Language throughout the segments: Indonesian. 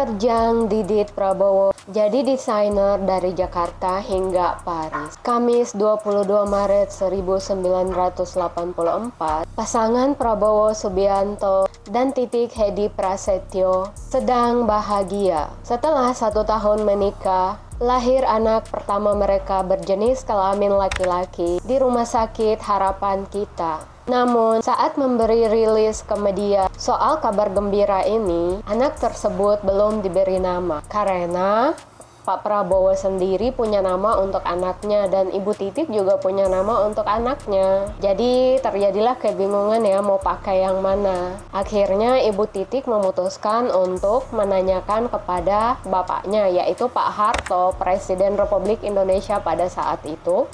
terjang Didit Prabowo jadi desainer dari Jakarta hingga Paris. Kamis 22 Maret 1984, pasangan Prabowo Subianto dan Titik Hedi Prasetyo sedang bahagia. Setelah 1 tahun menikah, lahir anak pertama mereka berjenis kelamin laki-laki di Rumah Sakit Harapan Kita. Namun, saat memberi rilis ke media soal kabar gembira ini, anak tersebut belum diberi nama. Karena Pak Prabowo sendiri punya nama untuk anaknya dan Ibu Titik juga punya nama untuk anaknya. Jadi terjadilah kebingungan ya mau pakai yang mana. Akhirnya Ibu Titik memutuskan untuk menanyakan kepada bapaknya, yaitu Pak Harto, Presiden Republik Indonesia pada saat itu,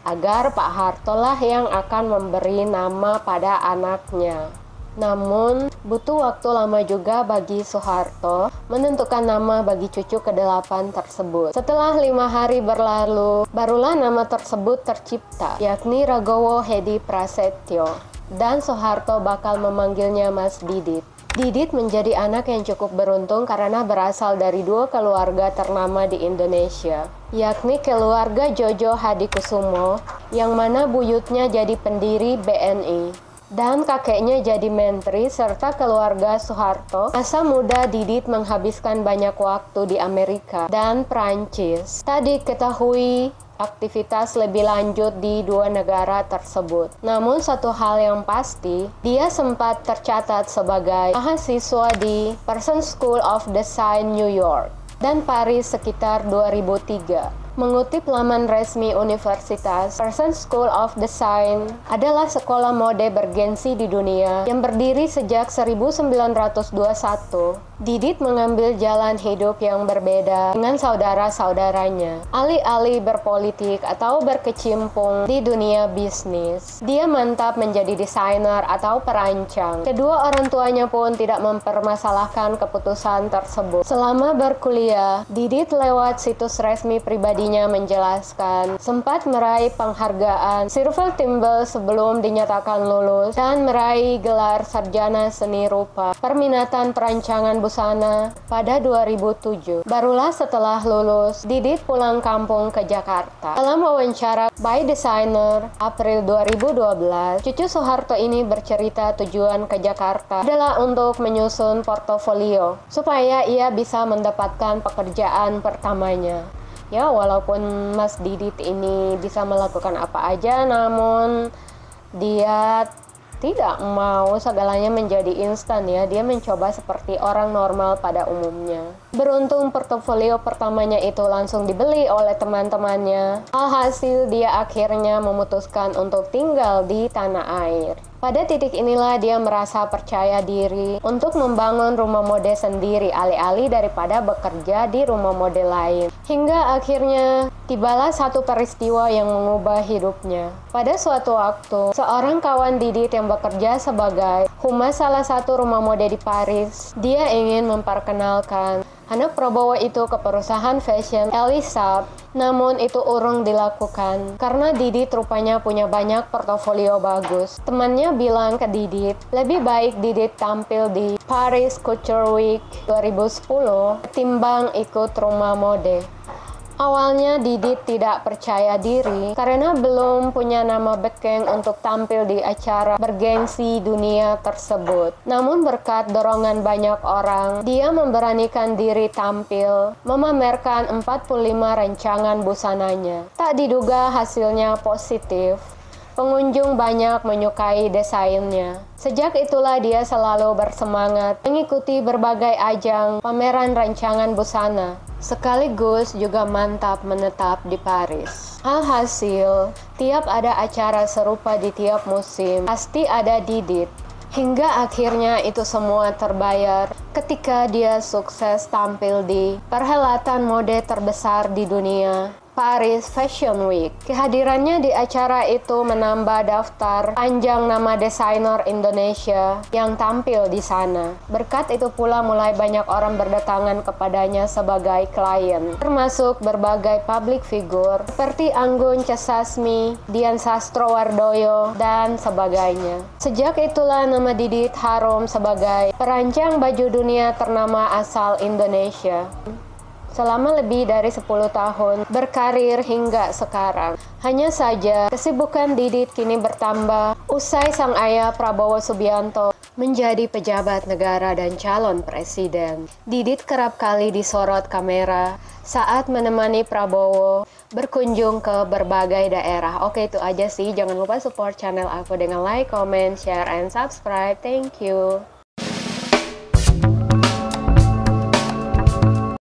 agar Pak Harto lah yang akan memberi nama pada anaknya. Namun, butuh waktu lama juga bagi Soeharto menentukan nama bagi cucu ke-8 tersebut. Setelah 5 hari berlalu, barulah nama tersebut tercipta, yakni Ragowo Hedi Prasetyo. Dan Soeharto bakal memanggilnya Mas Didit. Didit menjadi anak yang cukup beruntung karena berasal dari 2 keluarga ternama di Indonesia, yakni keluarga Jojo Hadikusumo, yang mana buyutnya jadi pendiri BNI, dan kakeknya jadi menteri, serta keluarga Soeharto. Masa muda Didit menghabiskan banyak waktu di Amerika dan Prancis. Tak diketahui aktivitas lebih lanjut di 2 negara tersebut. Namun satu hal yang pasti, dia sempat tercatat sebagai mahasiswa di Parsons School of Design New York dan Paris sekitar 2003. Mengutip laman resmi Universitas, Parsons School of Design adalah sekolah mode bergensi di dunia yang berdiri sejak 1921. Didit mengambil jalan hidup yang berbeda dengan saudara-saudaranya. Alih-alih berpolitik atau berkecimpung di dunia bisnis, dia mantap menjadi desainer atau perancang. Kedua orang tuanya pun tidak mempermasalahkan keputusan tersebut. Selama berkuliah, Didit lewat situs resmi pribadinya menjelaskan sempat meraih penghargaan Silver Thimble sebelum dinyatakan lulus dan meraih gelar sarjana seni rupa perminatan perancangan busana pada 2007. Barulah setelah lulus, Didit pulang kampung ke Jakarta. Dalam wawancara by Designer April 2012, cucu Soeharto ini bercerita tujuan ke Jakarta adalah untuk menyusun portofolio supaya ia bisa mendapatkan pekerjaan pertamanya. Ya, walaupun Mas Didit ini bisa melakukan apa aja, namun dia tidak mau segalanya menjadi instan ya. Dia mencoba seperti orang normal pada umumnya. Beruntung portofolio pertamanya itu langsung dibeli oleh teman-temannya. Alhasil dia akhirnya memutuskan untuk tinggal di tanah air. Pada titik inilah dia merasa percaya diri untuk membangun rumah mode sendiri alih-alih daripada bekerja di rumah mode lain. Hingga akhirnya tibalah satu peristiwa yang mengubah hidupnya. Pada suatu waktu, seorang kawan Didit yang bekerja sebagai humas salah satu rumah mode di Paris, dia ingin memperkenalkan anak Prabowo itu ke perusahaan fashion Elisa. Namun itu urung dilakukan karena Didit rupanya punya banyak portofolio bagus. Temannya bilang ke Didit, lebih baik Didit tampil di Paris Couture Week 2010 ketimbang ikut rumah mode. Awalnya Didit tidak percaya diri karena belum punya nama beken untuk tampil di acara bergengsi dunia tersebut. Namun berkat dorongan banyak orang, dia memberanikan diri tampil, memamerkan 45 rancangan busananya. Tak diduga hasilnya positif. Pengunjung banyak menyukai desainnya. Sejak itulah dia selalu bersemangat mengikuti berbagai ajang pameran rancangan busana, sekaligus juga mantap menetap di Paris. Alhasil, tiap ada acara serupa di tiap musim, pasti ada Didit. Hingga akhirnya itu semua terbayar ketika dia sukses tampil di perhelatan mode terbesar di dunia, Paris Fashion Week. Kehadirannya di acara itu menambah daftar panjang nama desainer Indonesia yang tampil di sana. Berkat itu pula mulai banyak orang berdatangan kepadanya sebagai klien, termasuk berbagai public figure seperti Anggun C. Sasmi, Dian Sastrowardoyo, dan sebagainya. Sejak itulah nama Didit harum sebagai perancang baju dunia ternama asal Indonesia. Selama lebih dari 10 tahun berkarir hingga sekarang. Hanya saja kesibukan Didit kini bertambah usai sang ayah Prabowo Subianto menjadi pejabat negara dan calon presiden. Didit kerap kali disorot kamera saat menemani Prabowo berkunjung ke berbagai daerah. Oke, itu aja sih. Jangan lupa support channel aku dengan like, comment, share, and subscribe. Thank you.